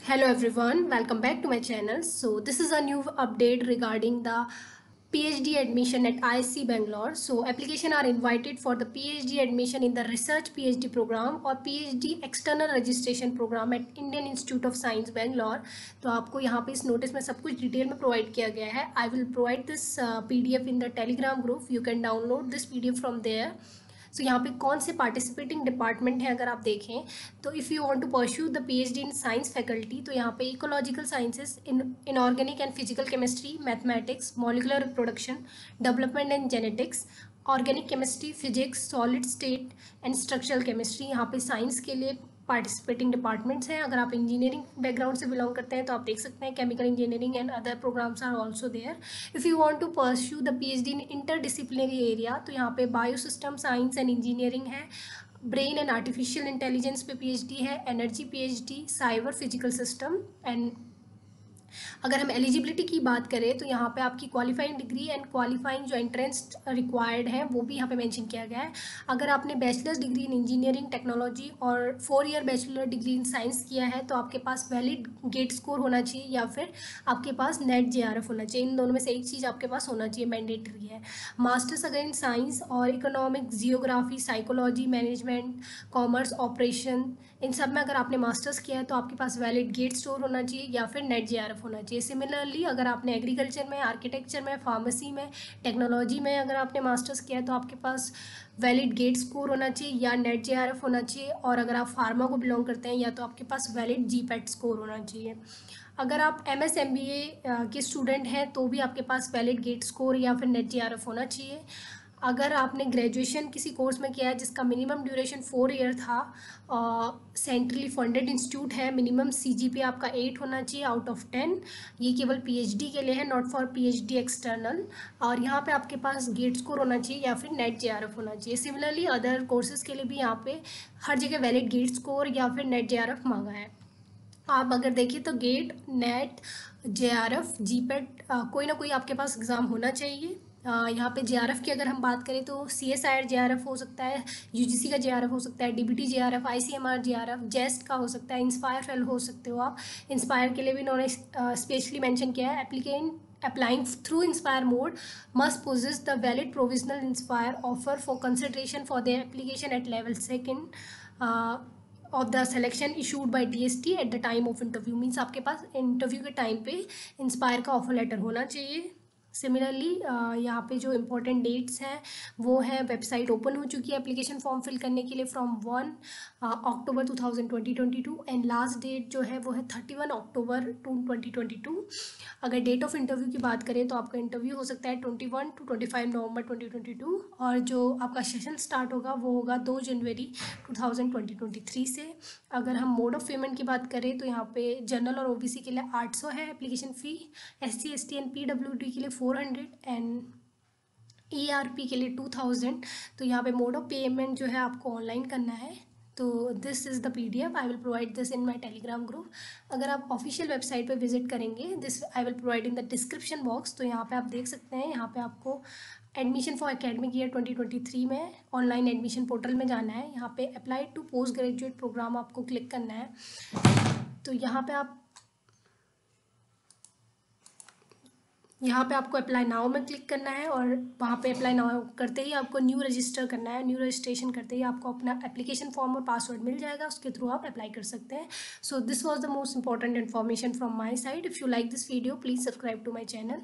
Hello everyone, welcome back to my channel. So this is a new update regarding the PhD admission at ISC Bangalore. So application are invited for the PhD admission in the research PhD program or PhD external registration program at Indian Institute of Science Bangalore. तो आपको यहाँ पे इस notice में सब कुछ detail में provide किया गया है. I will provide this PDF in the Telegram group. You can download this PDF from there. सो यहाँ पे कौन से पार्टिसिपेटिंग डिपार्टमेंट हैं अगर आप देखें तो if you want to pursue the PhD in science faculty तो यहाँ पे ecological sciences inorganic and physical chemistry, mathematics, molecular reproduction, development and genetics, organic chemistry, physics, solid state and structural chemistry, यहाँ पे साइंस के लिए participating departments हैं. अगर आप इंजीनियरिंग बैकग्राउंड से बिलोंग करते हैं तो आप देख सकते हैं chemical engineering and other programs are also there. If you want to pursue the PhD in interdisciplinary area तो यहाँ पे bio system science and engineering है, ब्रेन एंड आर्टिफिशियल इंटेलिजेंस पे पीएचडी है, energy PhD, cyber physical system and अगर हम eligibility की बात करें तो यहाँ पे आपकी क्वालिफाइंग डिग्री एंड क्वालिफाइंग जो एंट्रेंस रिक्वायर्ड है वो भी यहाँ पे मेंशन किया गया है. अगर आपने bachelors degree in engineering technology और 4 year bachelor degree in science किया है तो आपके पास वैलिड गेट स्कोर होना चाहिए या फिर आपके पास नेट जेआरएफ होना चाहिए. इन दोनों में से एक चीज़ आपके पास होना चाहिए, मैंडेटरी है. मास्टर्स अगर इन साइंस और economics, geography, psychology, management, commerce, operation, इन सब में अगर आपने मास्टर्स किया है तो आपके पास वैलिड गेट स्कोर होना चाहिए या फिर नेट जेआरएफ होना चाहिए. सिमिलरली अगर आपने एग्रीकल्चर में, आर्किटेक्चर में, फार्मेसी में, टेक्नोलॉजी में अगर आपने मास्टर्स किया है तो आपके पास वैलिड गेट स्कोर होना चाहिए या नेट जेआरएफ होना चाहिए. और अगर आप फार्मा को बिलोंग करते हैं या तो आपके पास वैलिड जीपैट स्कोर होना चाहिए. अगर आप MS MBA के स्टूडेंट हैं तो भी आपके पास वैलिड गेट स्कोर या फिर नेट जेआरएफ होना चाहिए. अगर आपने ग्रेजुएशन किसी कोर्स में किया है जिसका मिनिमम ड्यूरेशन 4 ईयर था, सेंट्रली फंडेड इंस्टीट्यूट है, मिनिमम CGPA आपका 8 होना चाहिए आउट ऑफ 10. ये केवल PhD के लिए है, नॉट फॉर PhD एक्सटर्नल. और यहाँ पे आपके पास गेट स्कोर होना चाहिए या फिर नेट जेआरएफ होना चाहिए. सिमिलरली अदर कोर्सेज के लिए भी यहाँ पे हर जगह वैलिड गेट स्कोर या फिर नेट जेआरएफ मांगा है. आप अगर देखिए तो गेट, नेट, जेआरएफ, जीपेट कोई ना कोई आपके पास एग्ज़ाम होना चाहिए. यहाँ पे जेआरएफ की अगर हम बात करें तो CSIR जेआरएफ हो सकता है, UGC का जेआरएफ हो सकता है, DBT जेआरएफ, ICMR जेआरएफ, जेस्ट का हो सकता है, इंस्पायर फेल हो सकते हो आप. इंस्पायर के लिए भी इन्होंने स्पेशली मेंशन किया है, applicant applying through Inspire mode must possess the valid provisional Inspire offer for consideration for their application at level 2nd of the selection issued by DST at the time of interview. Means आपके पास interview के time पे inspire का offer letter होना चाहिए. Similarly यहाँ पे जो important dates हैं वो है, वेबसाइट ओपन हो चुकी है एप्लीकेशन फॉर्म फिल करने के लिए from 1 October 2022 and last date जो है वो है 31 अक्टूबर 2022. अगर डेट ऑफ इंटरव्यू की बात करें तो आपका इंटरव्यू हो सकता है 21 to 25 नवंबर 2022 और जो आपका सेशन स्टार्ट होगा वो होगा 2 जनवरी 2023 से. अगर हम मोड ऑफ पेमेंट की बात करें तो यहाँ पे जनरल और OBC के लिए 800 है application fee, SC ST and PWD के लिए 400 एंड ERP के लिए 2000. तो यहाँ पे मोड ऑफ पेमेंट जो है आपको ऑनलाइन करना है. तो this is the PDF. I will provide this in my Telegram group. अगर आप ऑफिशियल वेबसाइट पे विजिट करेंगे, this I will provide in the description box. तो यहाँ पे आप देख सकते हैं, यहाँ पे आपको एडमिशन फॉर एकेडमिक ईयर 2023 में ऑनलाइन एडमिशन पोर्टल में जाना है. यहाँ पे apply to post graduate program आपको क्लिक करना है. तो यहाँ पे आपको अप्लाई नाउ में क्लिक करना है और वहाँ पे अप्लाई नाउ करते ही आपको न्यू रजिस्टर करना है. न्यू रजिस्ट्रेशन करते ही आपको अपना एप्लीकेशन फॉर्म और पासवर्ड मिल जाएगा, उसके थ्रू आप अप्लाई कर सकते हैं. So this was the most important information from my side. If you like this video please subscribe to my channel.